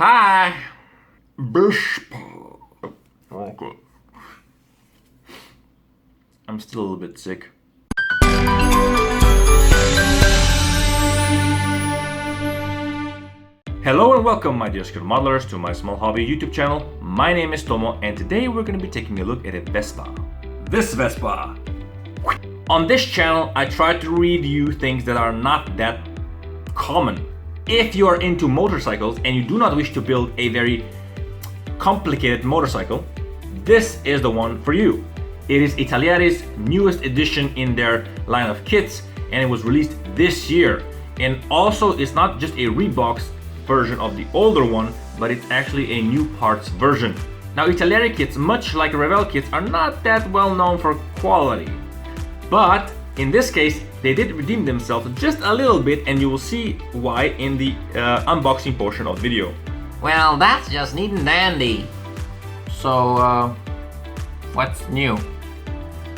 Hi! Vespa. Okay. I'm still a little bit sick. Hello and welcome, my dear skilled modelers, to my small hobby YouTube channel. My name is Tomo, and today we're going to be taking a look at a Vespa. This Vespa! On this channel, I try to review things that are not that common. If you are into motorcycles and you do not wish to build a very complicated motorcycle, this is the one for you. It is ITALERI's newest edition in their line of kits, and it was released this year. And also, it's not just a reboxed version of the older one, but it's actually a new parts version. Now, ITALERI kits, much like Revell kits, are not that well known for quality. But in this case, they did redeem themselves just a little bit, and you will see why in the unboxing portion of the video. Well, that's just neat and dandy. So, what's new?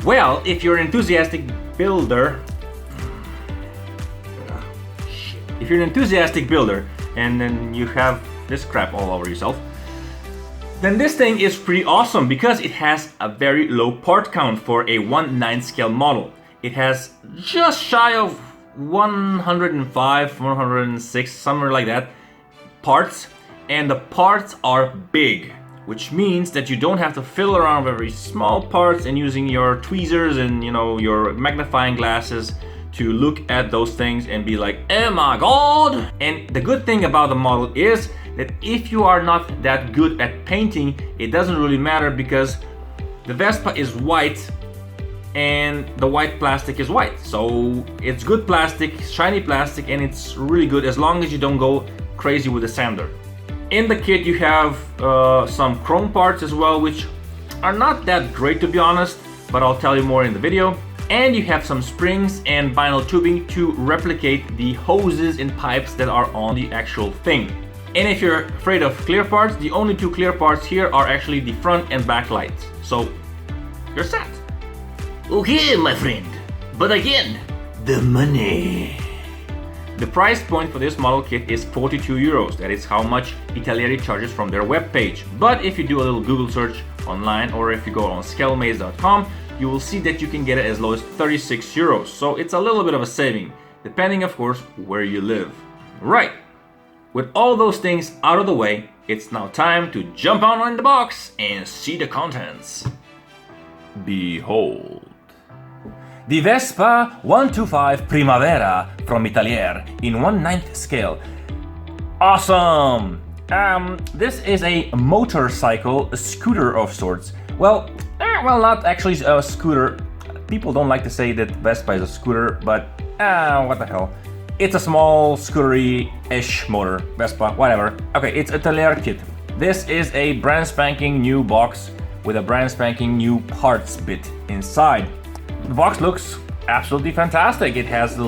Well, if you're an enthusiastic builder, and then you have this crap all over yourself, then this thing is pretty awesome because it has a very low part count for a 1/9 scale model. It has just shy of 105, 106, somewhere like that, parts, and the parts are big, which means that you don't have to fiddle around with very small parts and using your tweezers and your magnifying glasses to look at those things and be like, oh my god! And the good thing about the model is that if you are not that good at painting, it doesn't really matter because the Vespa is white and the white plastic is white. So it's good plastic, shiny plastic, and it's really good as long as you don't go crazy with the sander. In the kit you have some chrome parts as well, which are not that great to be honest, but I'll tell you more in the video. And you have some springs and vinyl tubing to replicate the hoses and pipes that are on the actual thing. And if you're afraid of clear parts, the only two clear parts here are actually the front and back lights. So you're set. Okay, my friend. But again, the money. The price point for this model kit is 42 euros. That is how much ITALERI charges from their webpage. But if you do a little Google search online, or if you go on scalemaze.com, you will see that you can get it as low as 36 euros. So it's a little bit of a saving, depending of course where you live. Right, with all those things out of the way, it's now time to jump on in the box and see the contents. Behold. The Vespa 125 Primavera from ITALERI in 1/9 scale. Awesome! This is a motorcycle, a scooter of sorts. Well, not actually a scooter. People don't like to say that Vespa is a scooter, but what the hell. It's a small scootery-ish motor, Vespa, whatever. Okay, it's a ITALERI kit. This is a brand spanking new box with a brand spanking new parts bit inside. The box looks absolutely fantastic. It has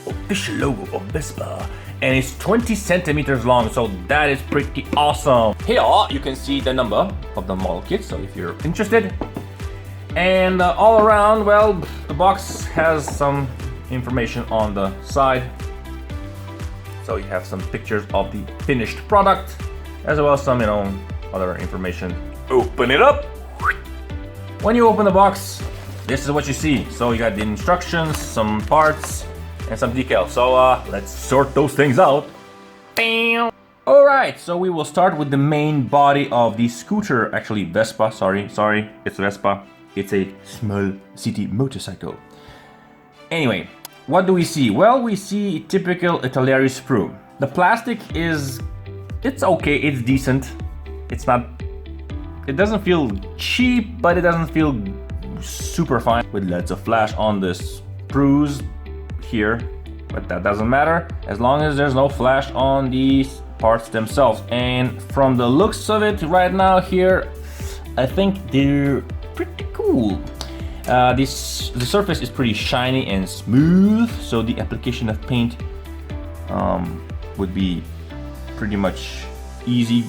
official logo of Vespa, and it's 20 centimeters long, so that is pretty awesome. Here you can see the number of the model kit, so if you're interested. And all around, well, the box has some information on the side. So you have some pictures of the finished product, as well as some, other information. Open it up. When you open the box, this is what you see. So you got the instructions, some parts, and some decals. So let's sort those things out. Bam! Alright, so we will start with the main body of the scooter. Actually, Vespa, sorry, it's Vespa. It's a small city motorcycle. Anyway, what do we see? Well, we see typical ITALERI sprue. The plastic it's okay, it's decent. It doesn't feel cheap, but it doesn't feel super fine. With lots of flash on the sprues here, but that doesn't matter as long as there's no flash on these parts themselves. And from the looks of it right now here, I think they're pretty cool. The surface is pretty shiny and smooth, so the application of paint would be pretty much easy.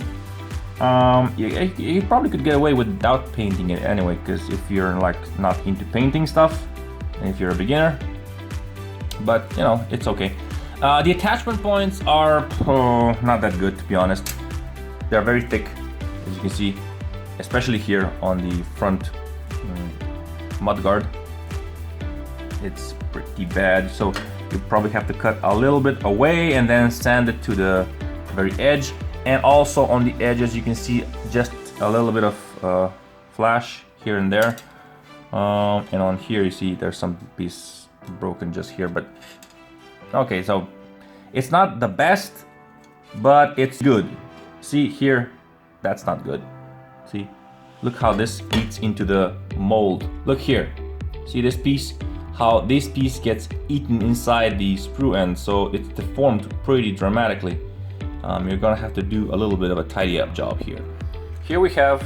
You probably could get away without painting it anyway, because if you're not into painting stuff, and if you're a beginner, but it's okay. The attachment points are not that good, to be honest. They're very thick, as you can see, especially here on the front mudguard. It's pretty bad, so you probably have to cut a little bit away and then sand it to the very edge. And also on the edges, you can see just a little bit of flash here and there. And on here, you see there's some piece broken just here, but okay, so it's not the best, but it's good. See here, that's not good. See, look how this eats into the mold. Look here, see this piece? How this piece gets eaten inside the sprue end, so it's deformed pretty dramatically. You're gonna have to do a little bit of a tidy up job here. Here we have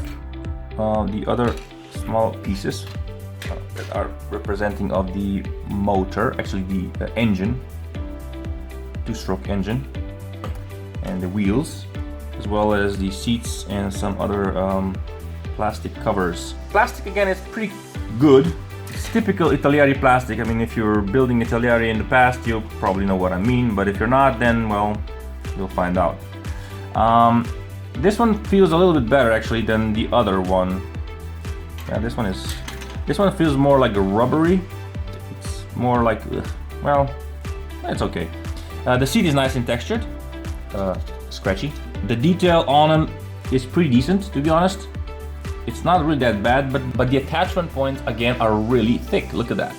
the other small pieces that are representing of the motor, actually the engine, two-stroke engine, and the wheels, as well as the seats and some other plastic covers. Plastic again is pretty good. It's typical Italieri plastic. I mean, if you're building Italieri in the past, you'll probably know what I mean, but if you're not, then well, you'll find out. This one feels a little bit better actually than the other one. Yeah, this one feels more like a rubbery. It's more like, well, it's okay. The seat is nice and textured, scratchy. The detail on them is pretty decent, to be honest. It's not really that bad, but the attachment points again are really thick. Look at that.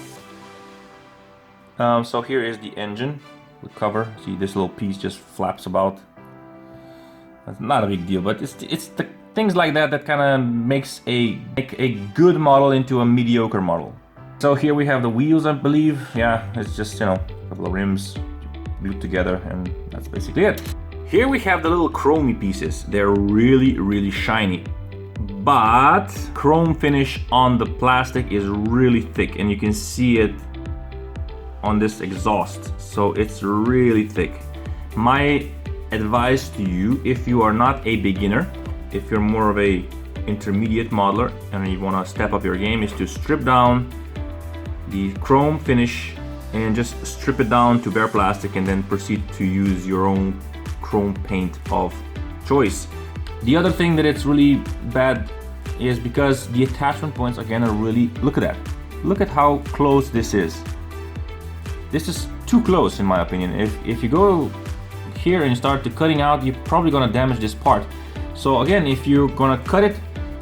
So here is the engine, the cover. See, this little piece just flaps about. That's not a big deal, but it's the things like that that kind of makes a good model into a mediocre model. So here we have the wheels, I believe. Yeah, it's just, you know, a couple of rims glued together, and that's basically it. Here we have the little chromey pieces. They're really, really shiny, but chrome finish on the plastic is really thick, and you can see it on this exhaust. So it's really thick. My advice to you, if you are not a beginner, if you're more of a intermediate modeler and you want to step up your game, is to strip down the chrome finish and just strip it down to bare plastic, and then proceed to use your own chrome paint of choice. The other thing that it's really bad is because the attachment points again are really, look at that. Look at how close this is. This is too close in my opinion. If you go here and start to cutting out, you're probably gonna damage this part. So again, if you're gonna cut it,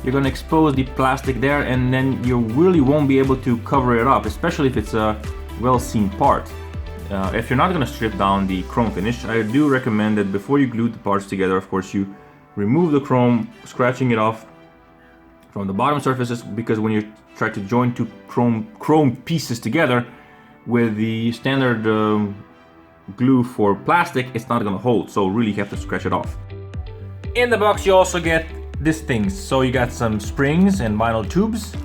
you're gonna expose the plastic there, and then you really won't be able to cover it up, especially if it's a well-seen part. If you're not gonna strip down the chrome finish, I do recommend that before you glue the parts together, of course, you remove the chrome, scratching it off from the bottom surfaces, because when you try to join two chrome pieces together with the standard glue for plastic, it's not gonna hold, so really you have to scratch it off. In the box you also get these things. So you got some springs and vinyl tubes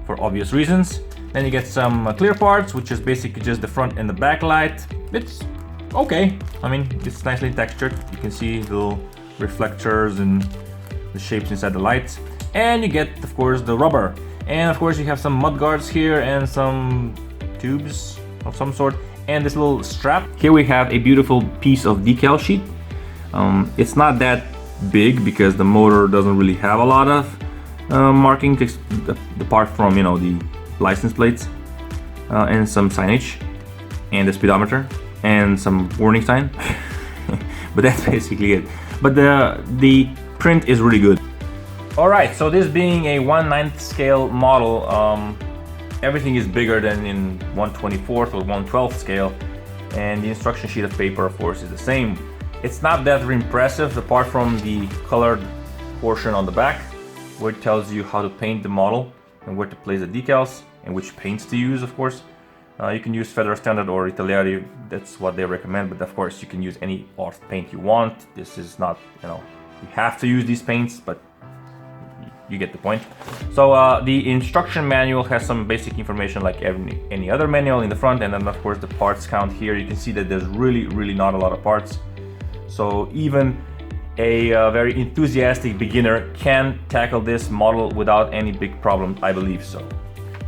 for obvious reasons. Then you get some clear parts, which is basically just the front and the back light. It's okay. I mean, it's nicely textured. You can see the little reflectors and the shapes inside the lights. And you get, of course, the rubber. And of course you have some mud guards here and some tubes of some sort. And this little strap. Here we have a beautiful piece of decal sheet. It's not that big because the motor doesn't really have a lot of marking, apart from, you know, the license plates and some signage and the speedometer and some warning sign. But that's basically it. But the print is really good. All right, so this being a 1/9 scale model, everything is bigger than in 1/24 or 1/12 scale, and the instruction sheet of paper, of course, is the same. It's not that impressive apart from the colored portion on the back, where it tells you how to paint the model and where to place the decals and which paints to use, of course. You can use Federal Standard or Italieri, that's what they recommend, but of course you can use any art paint you want. This is not, you know, you have to use these paints, but you get the point. So the instruction manual has some basic information like any other manual in the front, and then of course the parts count here. You can see that there's really not a lot of parts. So even a very enthusiastic beginner can tackle this model without any big problem, I believe so.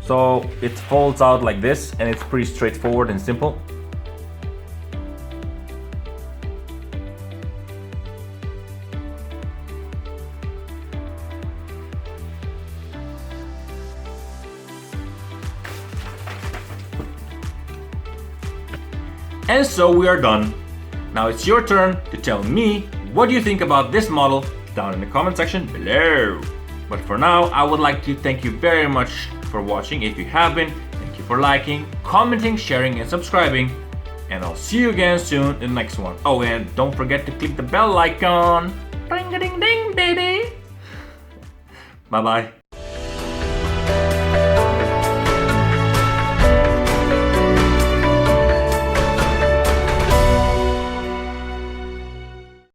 So it folds out like this, and it's pretty straightforward and simple. And so we are done. Now it's your turn to tell me what you think about this model down in the comment section below. But for now, I would like to thank you very much for watching. If you have been, thank you for liking, commenting, sharing, and subscribing. And I'll see you again soon in the next one. Oh, and don't forget to click the bell icon. Ring-a-ding-ding, baby. Bye-bye.